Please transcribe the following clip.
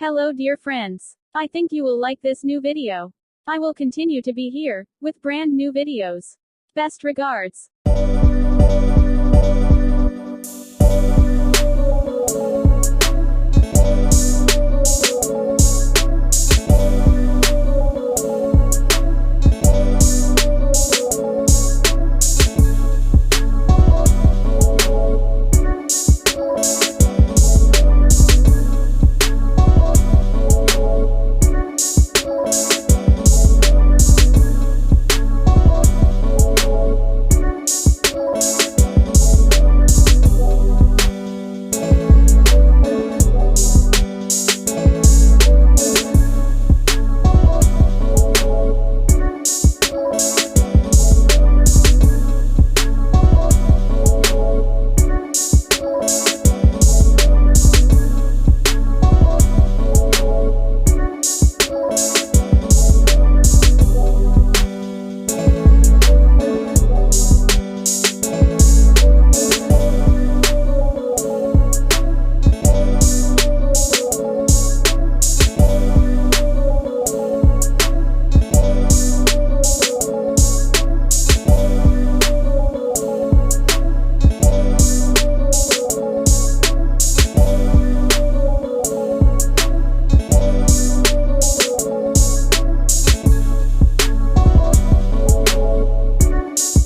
Hello dear friends. I think you will like this new video. I will continue to be here, with brand new videos. Best regards.